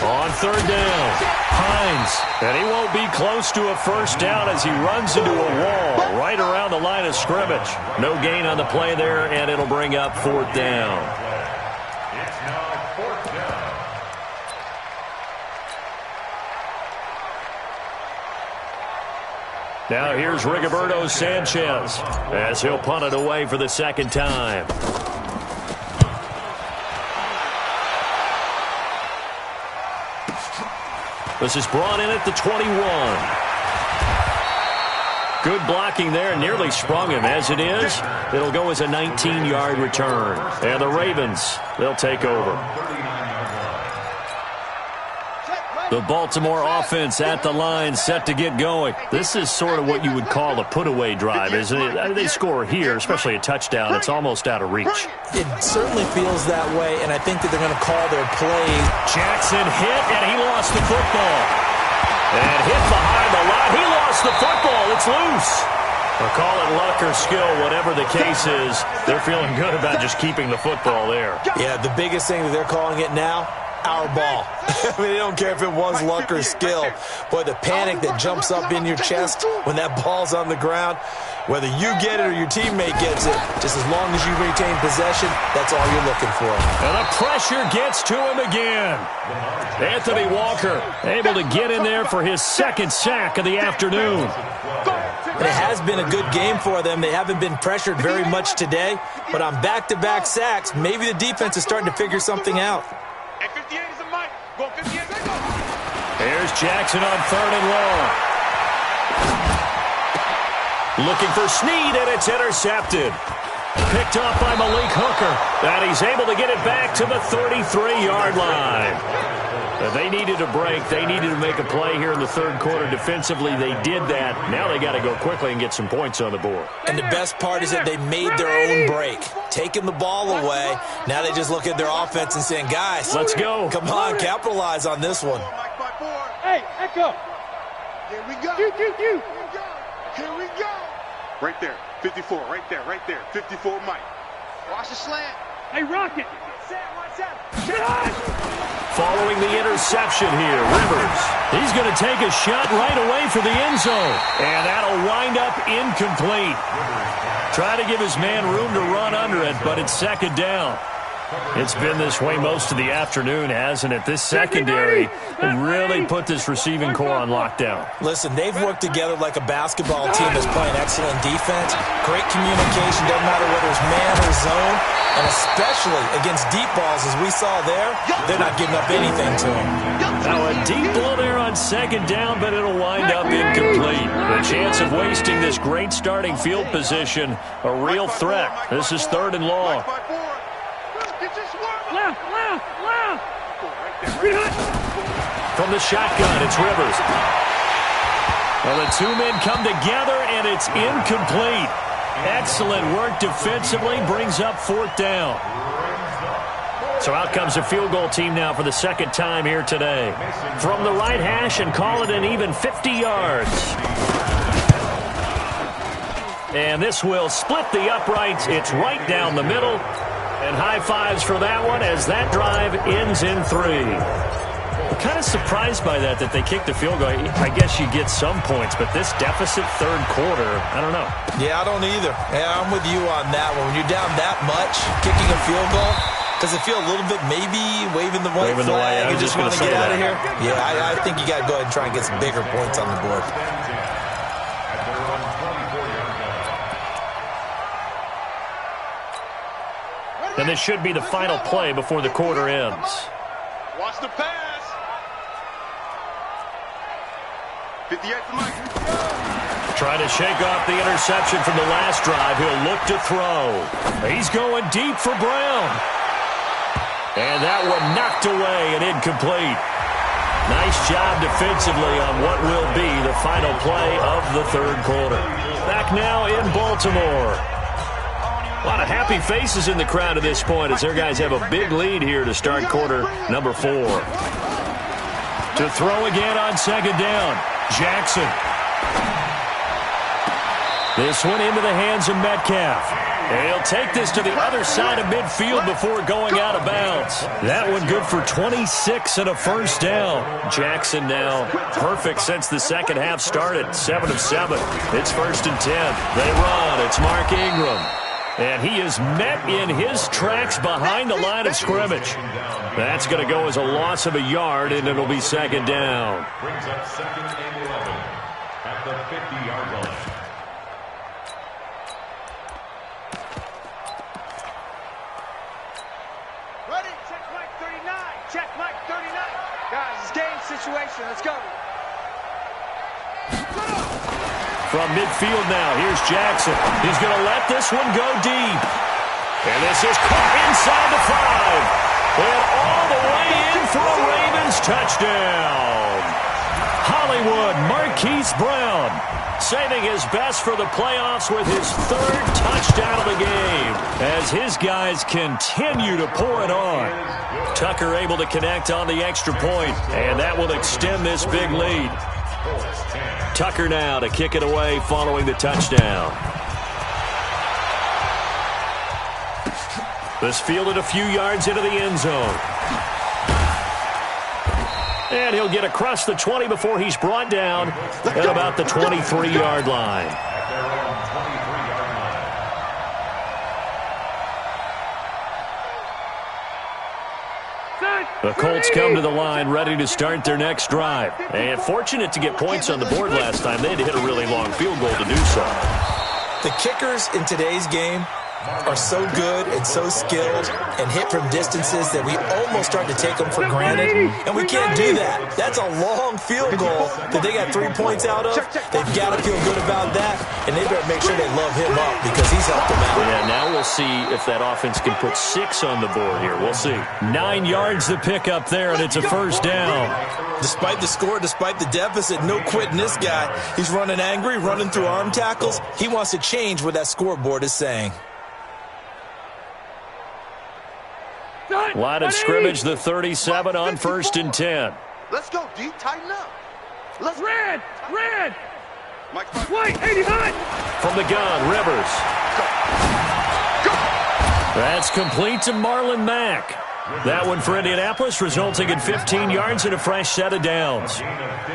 On third down, Hines. And he won't be close to a first down as he runs into a wall right around the line of scrimmage. No gain on the play there, and it'll bring up fourth down. It's now fourth down. Now here's Rigoberto Sanchez as he'll punt it away for the second time. This is brought in at the 21. Good blocking there, nearly sprung him. As it is, it'll go as a 19-yard return. And the Ravens, they'll take over. The Baltimore offense at the line, set to get going. This is sort of what you would call a put-away drive, isn't it? They score here, especially a touchdown. It's almost out of reach. It certainly feels that way, and I think that they're going to call their plays. Jackson hit, and he lost the football. And hit behind the line. He lost the football. It's loose. Or call it luck or skill, whatever the case is. They're feeling good about just keeping the football there. Yeah, the biggest thing that they're calling it now, our ball. I mean, they don't care if it was luck or skill. Boy, the panic that jumps up in your chest when that ball's on the ground, whether you get it or your teammate gets it, just as long as you retain possession, that's all you're looking for. And the pressure gets to him again. Anthony Walker able to get in there for his second sack of the afternoon. And it has been a good game for them. They haven't been pressured very much today, but on back-to-back sacks, maybe the defense is starting to figure something out. Hey, 58 is a mic. Go 58. Here's Jackson on third and long. Looking for Snead, and it's intercepted. Picked off by Malik Hooker. And he's able to get it back to the 33-yard line. They needed a break. They needed to make a play here in the third quarter. Defensively, they did that. Now they got to go quickly and get some points on the board. And the best part is that they made their own break. Taking the ball away. Now they just look at their offense and saying, guys, let's go. Come on, capitalize on this one. Hey, Echo. Here we go. Q. Here we go. Right there. 54. Right there. 54 Mike. Watch the slant. Hey, Rocket. Following the interception here, Rivers. He's going to take a shot right away for the end zone. And that'll wind up incomplete. Try to give his man room to run under it, but it's second down. It's been this way most of the afternoon, hasn't it? This secondary really put this receiving core on lockdown. Listen, they've worked together like a basketball team that's playing excellent defense. Great communication, doesn't matter whether it's man or zone. And especially against deep balls, as we saw there, they're not giving up anything to them. Now a deep ball there on second down, but it'll wind up incomplete. The chance of wasting this great starting field position, a real threat. This is third and long. Left. From the shotgun, it's Rivers. Well, the two men come together, and it's incomplete. Excellent work defensively, brings up 4th down. So out comes a field goal team now for the second time here today. From the right hash and call it an even 50 yards. And this will split the uprights. It's right down the middle. And high fives for that one as that drive ends in 3. I'm kind of surprised by that they kicked the field goal. I guess you get some points, but this deficit third quarter, I don't know. Yeah, I don't either. Yeah, I'm with you on that one. When you're down that much, kicking a field goal, does it feel a little bit maybe waving the white flag and just want to get out of here? Yeah, I think you got to go ahead and try and get some bigger points on the board. And this should be the final play before the quarter ends. Watch the pass. 58 for Mike. Trying to shake off the interception from the last drive. He'll look to throw. He's going deep for Brown. And that one knocked away and incomplete. Nice job defensively on what will be the final play of the third quarter. Back now in Baltimore. A lot of happy faces in the crowd at this point as their guys have a big lead here to start quarter number 4. To throw again on second down. Jackson. This one into the hands of Metcalf. And he'll take this to the other side of midfield before going out of bounds. That one good for 26 and a first down. Jackson now perfect since the second half started. 7 of 7. It's 1st and 10. They run. It's Mark Ingram. And he is met in his tracks behind the line of scrimmage. That's going to go as a loss of a yard, and it'll be second down. Brings up 2nd and 11 at the 50-yard line. Ready? Check Mike 39. Check Mike 39. Guys, it's game situation. Let's go. From midfield now, here's Jackson. He's going to let this one go deep. And this is caught inside the 5. And all the way in for a Ravens touchdown. Hollywood Marquise Brown saving his best for the playoffs with his 3rd touchdown of the game as his guys continue to pour it on. Tucker able to connect on the extra point, and that will extend this big lead. Tucker now to kick it away following the touchdown. This fielded a few yards into the end zone. And he'll get across the 20 before he's brought down at about the 23-yard line. The Colts come to the line ready to start their next drive. And fortunate to get points on the board last time. They had to hit a really long field goal to do so. The kickers in today's game are so good and so skilled and hit from distances that we almost start to take them for granted, and we can't do that. That's a long field goal that they got 3 points out of. They've got to feel good about that, and they better make sure they love him up because he's helped them out. Yeah, now we'll see if that offense can put 6 on the board here. We'll see. 9 yards the pick up there, and it's a first down. Despite the score, despite the deficit, no quitting this guy. He's running angry, running through arm tackles. He wants to change what that scoreboard is saying. Line of scrimmage, the 37 on 1st and 10. Let's go, D. Tighten up. Let's Red! Red! Mike, White, 89! From the gun, Rivers. That's complete to Marlon Mack. That one for Indianapolis, resulting in 15 yards and a fresh set of downs.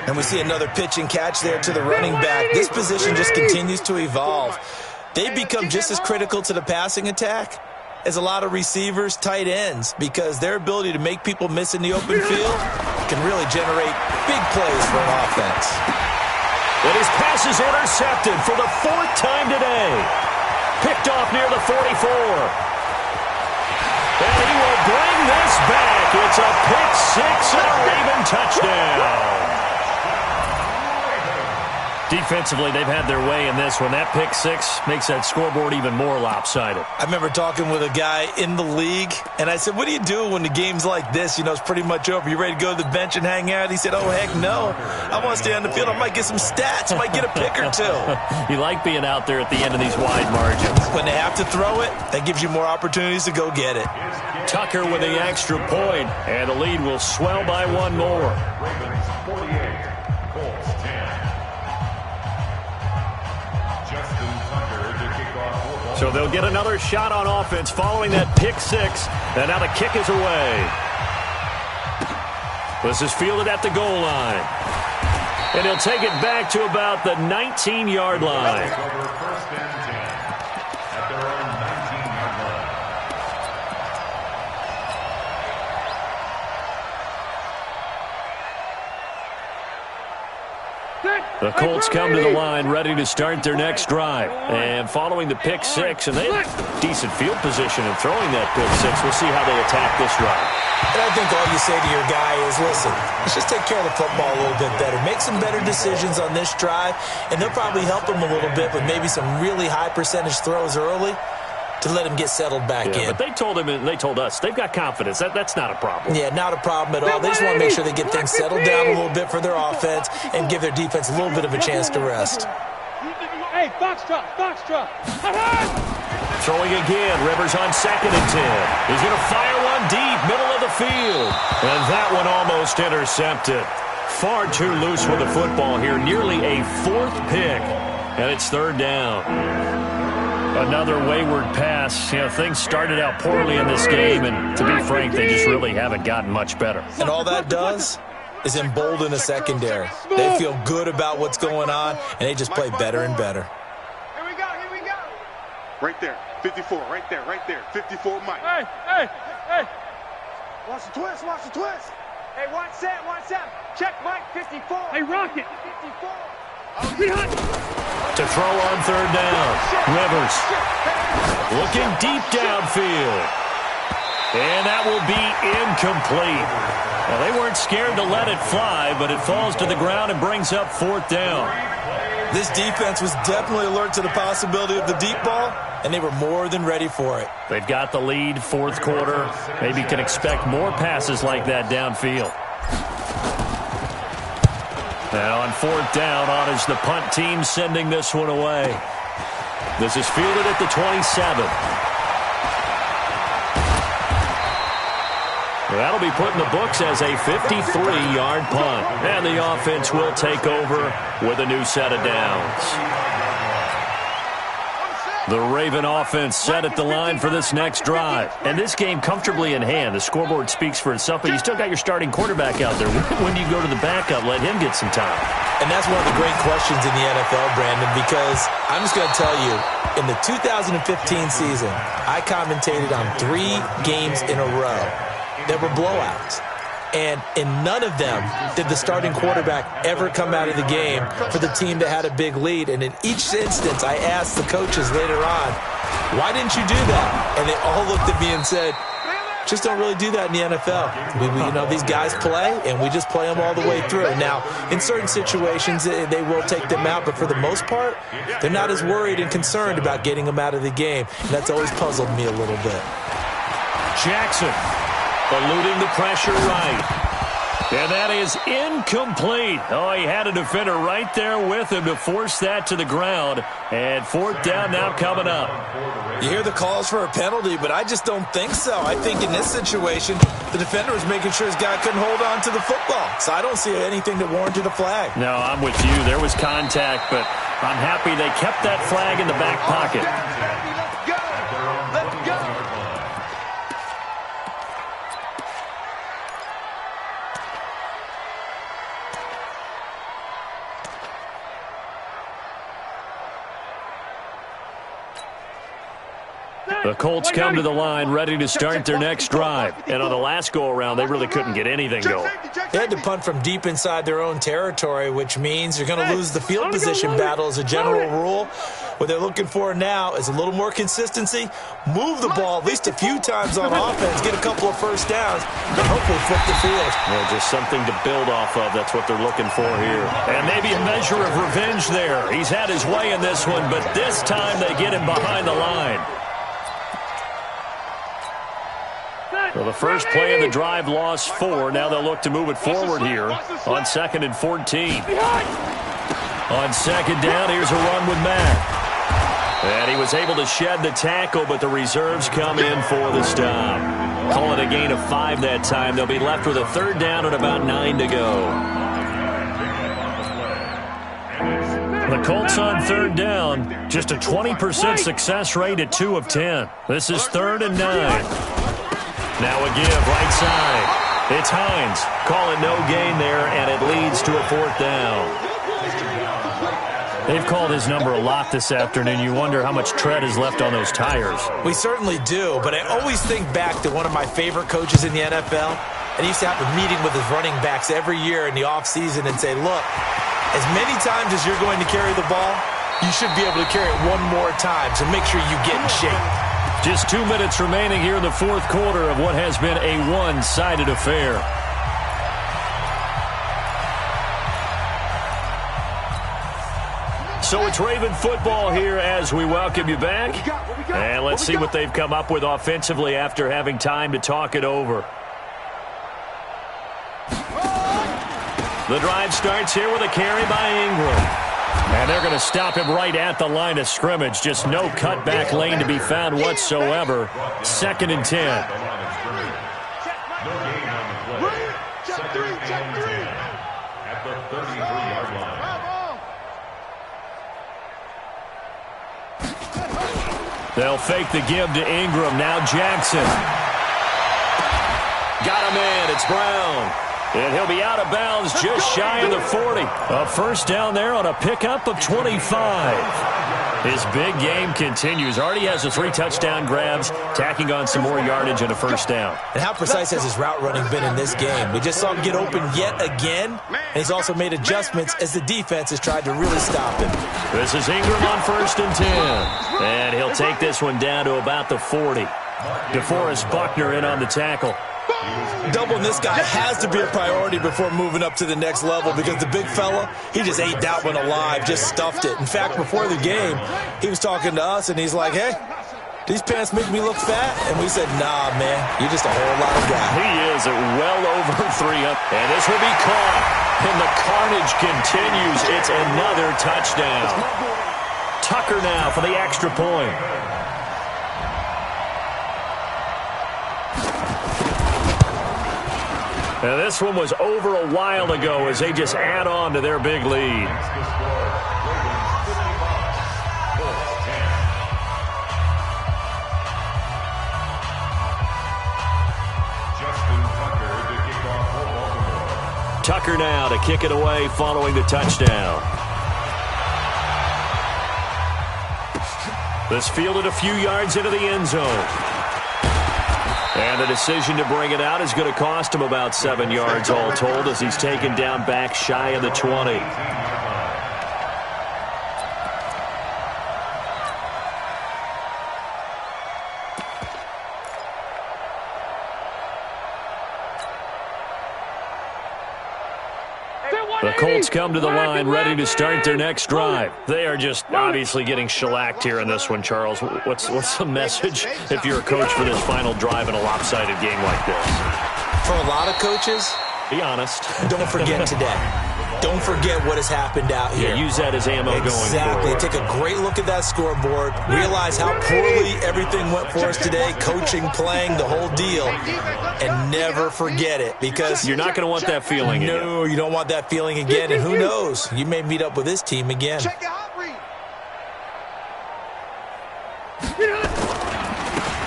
And we see another pitch and catch there to the running back. This position just continues to evolve. They've become just as critical to the passing attack as a lot of receivers, tight ends, because their ability to make people miss in the open field can really generate big plays for an offense. And his pass is intercepted for the 4th time today. Picked off near the 44. And he will bring this back. It's a pick 6 and a Raven touchdown. Defensively, they've had their way in this one. That pick six makes that scoreboard even more lopsided. I remember talking with a guy in the league, and I said, what do you do when the game's like this? You know, it's pretty much over. You ready to go to the bench and hang out? He said, oh, heck no. I want to stay on the field. I might get some stats. I might get a pick or two. You like being out there at the end of these wide margins. When they have to throw it, that gives you more opportunities to go get it. Tucker with the extra point, and the lead will swell by one more. Ravens 48, Colts 10. So they'll get another shot on offense following that pick six. And now the kick is away. This is fielded at the goal line. And he'll take it back to about the 19-yard line. First and 10 at their own 19-yard line. The Colts come to the line ready to start their next drive. And following the pick six, and they have decent field position in throwing that pick six. We'll see how they attack this drive. And I think all you say to your guy is, listen, let's just take care of the football a little bit better. Make some better decisions on this drive, and they'll probably help him a little bit with maybe some really high percentage throws early to let him get settled back in. But they told him and they told us they've got confidence. That's not a problem. Yeah, not a problem at all. They just want to make sure they get things settled down a little bit for their offense and give their defense a little bit of a chance to rest. Hey, foxtrot, foxtrot. Throwing again. Rivers on 2nd and 10. He's going to fire one deep, middle of the field. And that one almost intercepted. Far too loose with the football here. Nearly a 4th pick. And it's 3rd down. Another wayward pass. You know, things started out poorly in this game, and to be frank, they just really haven't gotten much better. And all that does is embolden a secondary. They feel good about what's going on, and they just play better and better. Here we go, here we go. Right there, 54, right there, 54 Mike. Hey. Watch the twist, watch the twist. Hey, one set. Check Mike, 54. Hey, Rocket. 54. To throw on 3rd down. Rivers looking deep downfield. And that will be incomplete. Well, they weren't scared to let it fly, but it falls to the ground and brings up 4th down. This defense was definitely alert to the possibility of the deep ball, and they were more than ready for it. They've got the lead, 4th quarter. Maybe can expect more passes like that downfield. Now on 4th down, on is the punt team sending this one away. This is fielded at the 27. That'll be put in the books as a 53-yard punt. And the offense will take over with a new set of downs. The Raven offense set at the line for this next drive. And this game comfortably in hand. The scoreboard speaks for itself, but you still got your starting quarterback out there. When do you go to the backup, let him get some time? And that's one of the great questions in the NFL, Brandon, because I'm just going to tell you, in the 2015 season, I commentated on 3 games in a row that were blowouts. And in none of them did the starting quarterback ever come out of the game for the team that had a big lead. And in each instance, I asked the coaches later on, why didn't you do that? And they all looked at me and said, just don't really do that in the NFL. These guys play, and we just play them all the way through. Now, in certain situations, they will take them out, but for the most part, they're not as worried and concerned about getting them out of the game. And that's always puzzled me a little bit. Jackson eluding the pressure right. And that is incomplete. Oh, he had a defender right there with him to force that to the ground. And 4th down now coming up. You hear the calls for a penalty, but I just don't think so. I think in this situation, the defender was making sure his guy couldn't hold on to the football. So I don't see anything that warranted a flag. No, I'm with you. There was contact, but I'm happy they kept that flag in the back pocket. Let's go. The Colts come to the line ready to start their next drive. And on the last go-around, they really couldn't get anything going. They had to punt from deep inside their own territory, which means you're going to lose the field position battle as a general rule. What they're looking for now is a little more consistency, move the ball at least a few times on offense, get a couple of first downs, and hopefully flip the field. Well, just something to build off of. That's what they're looking for here. And maybe a measure of revenge there. He's had his way in this one, but this time they get him behind the line. Well, the first play of the drive lost 4. Now they'll look to move it forward here on 2nd and 14. On 2nd down, here's a run with Mack. And he was able to shed the tackle, but the reserves come in for the stop. Call it a gain of 5 that time. They'll be left with a 3rd down and about 9 to go. The Colts on 3rd down, just a 20% success rate at 2 of 10. This is 3rd and 9. Now a give, right side. It's Hines. Call it no gain there, and it leads to a 4th down. They've called his number a lot this afternoon. You wonder how much tread is left on those tires. We certainly do, but I always think back to one of my favorite coaches in the NFL, and he used to have a meeting with his running backs every year in the offseason and say, look, as many times as you're going to carry the ball, you should be able to carry it one more time, so make sure you get in shape. Just 2 minutes remaining here in the 4th quarter of what has been a one-sided affair. So it's Raven football here as we welcome you back. And let's see what they've come up with offensively after having time to talk it over. The drive starts here with a carry by Ingram. And they're going to stop him right at the line of scrimmage. Just no cutback lane to be found whatsoever. 2nd and 10. At the 33-yard line. They'll fake the give to Ingram. Now Jackson. Got him in. It's Brown. And he'll be out of bounds just shy of the 40. A 1st down there on a pickup of 25. His big game continues. Already has the 3 touchdown grabs, tacking on some more yardage and a 1st down. And how precise has his route running been in this game? We just saw him get open yet again, and he's also made adjustments as the defense has tried to really stop him. This is Ingram on 1st and 10. And he'll take this one down to about the 40. DeForest Buckner in on the tackle. Doubling this guy has to be a priority before moving up to the next level because the big fella, he just ate that one alive, just stuffed it. In fact, before the game, he was talking to us, and he's like, hey, these pants make me look fat? And we said, nah, man, you're just a whole lot of guy. He is at well over 300. And this will be caught. And the carnage continues. It's another touchdown. Tucker now for the extra point. Now this one was over a while ago as they just add on to their big lead. Tucker now to kick it away following the touchdown. This fielded a few yards into the end zone. And the decision to bring it out is going to cost him about 7 yards all told as he's taken down back shy of the 20. The Colts come to the line ready to start their next drive. They are just obviously getting shellacked here in this one, Charles. What's the message if you're a coach for this final drive in a lopsided game like this? For a lot of coaches, be honest. Don't forget today. Don't forget what has happened out here. Yeah, use that as ammo going forward. Exactly. Take a great look at that scoreboard. Realize how poorly everything went for us today. Coaching, playing, the whole deal. And never forget it because you're not going to want that feeling again. No, you don't want that feeling again. And who knows? You may meet up with this team again.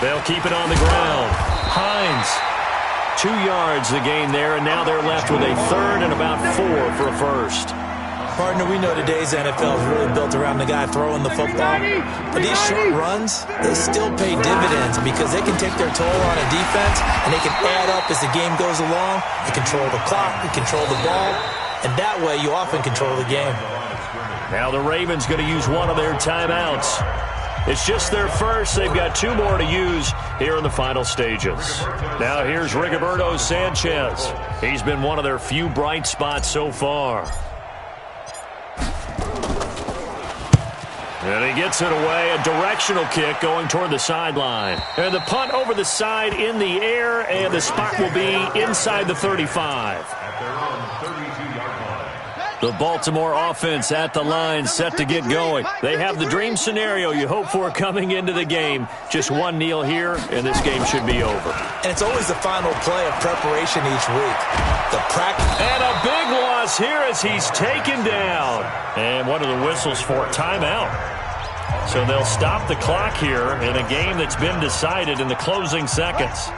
They'll keep it on the ground. Hines. 2 yards the gain there, and now they're left with a 3rd and about 4 for a 1st. Partner, we know today's NFL is really built around the guy throwing the football. But these short runs, they still pay dividends because they can take their toll on a defense, and they can add up as the game goes along. They control the clock, they control the ball, and that way you often control the game. Now the Ravens going to use one of their timeouts. It's just their first. They've got 2 more to use here in the final stages. Now here's Rigoberto Sanchez. He's been one of their few bright spots so far. And he gets it away, a directional kick going toward the sideline. And the punt over the side in the air, and the spot will be inside the 35. At their own 32-yard line. The Baltimore offense at the line, set to get going. They have the dream scenario you hope for coming into the game. Just one kneel here, and this game should be over. And it's always the final play of preparation each week. The practice. And a big loss here as he's taken down. And what are the whistles for? Timeout. So they'll stop the clock here in a game that's been decided in the closing seconds.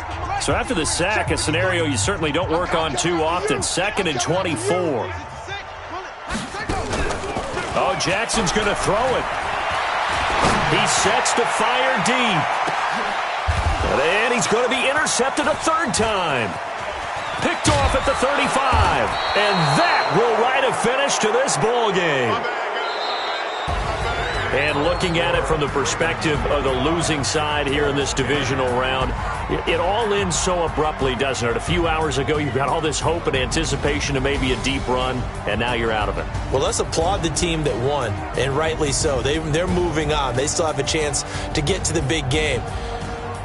So after the sack, a scenario you certainly don't work on too often. 2nd and 24. Oh, Jackson's going to throw it. He sets to fire deep. And he's going to be intercepted a 3rd time. Picked off at the 35. And that will write a finish to this ball game. And looking at it from the perspective of the losing side here in this divisional round, it all ends so abruptly, doesn't it? A few hours ago, you've got all this hope and anticipation of maybe a deep run, and now you're out of it. Well, let's applaud the team that won, and rightly so. They're moving on. They still have a chance to get to the big game.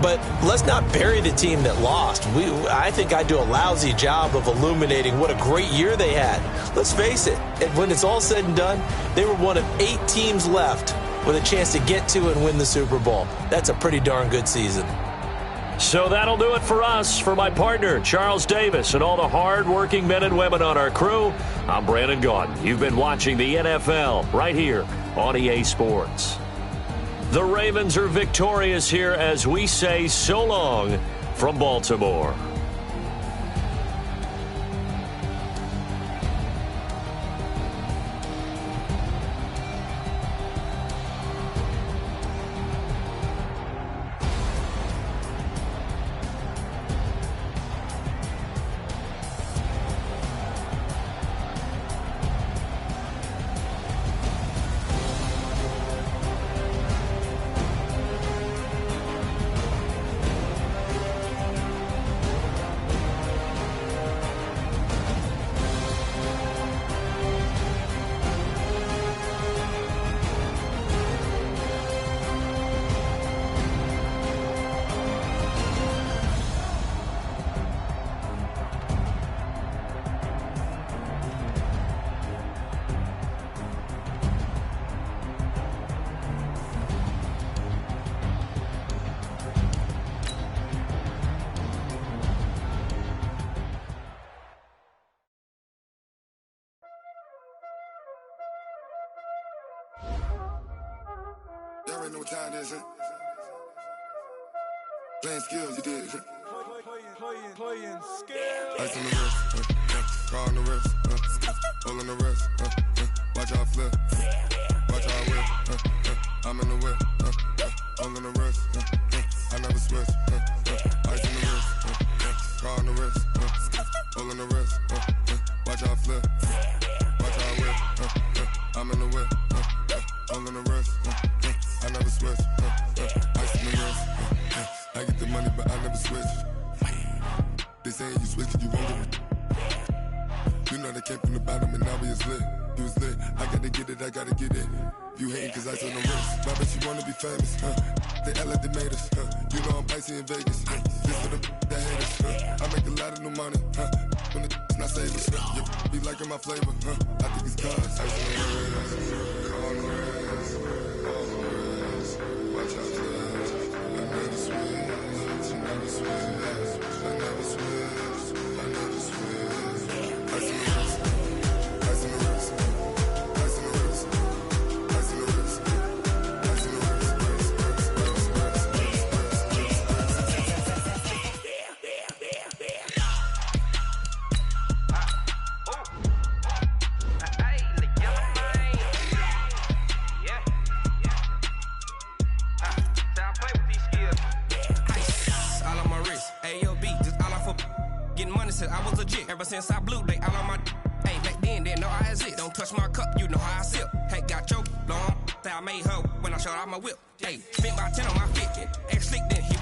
But let's not bury the team that lost. I think I do a lousy job of illuminating what a great year they had. Let's face it, when it's all said and done, they were one of 8 teams left with a chance to get to and win the Super Bowl. That's a pretty darn good season. So that'll do it for us. For my partner, Charles Davis, and all the hard-working men and women on our crew, I'm Brandon Gaudin. You've been watching the NFL right here on EA Sports. The Ravens are victorious here as we say so long from Baltimore. Y'all already know what time it is, huh? Playing skills, you did, huh? Playing skills. Ice on the wrist, car on the wrist, hole in the wrist, watch how I flip, watch how I whip, I'm in the whip, hole in the wrist, I never switch, ice on the wrist, car on the wrist, hole in the wrist, watch how I flip, watch how I whip, I'm in the whip, hole in the wrist, I never switch, ice on the wrist, I get the money but I never switch. They saying you switch it, you won't get it. You know they came from the bottom and now we is lit. You was lit, I gotta get it, I gotta get it. You hating cause I on the wrist. My bitch, you wanna be famous, They act like they made us, You know I'm icy in Vegas, This for the that hate us, I make a lot of new money, When the not savers, You be liking my flavor, I think it's cause ice on the wrist, on the wrist, on the wrist. Watch out, I never switch, I never switch. I never switch, I never switch. Ice in the wrist, ice in the wrist, ice in the wrist, ice in the wrist, ice in the Ever since I blew, they all on my. Hey, back then in, then know I exist. Don't touch my cup, you know how I sip. Hey, got your long, that I made her when I showed out my whip. Hey, spent about 10 on my 50. Ex-slick, then he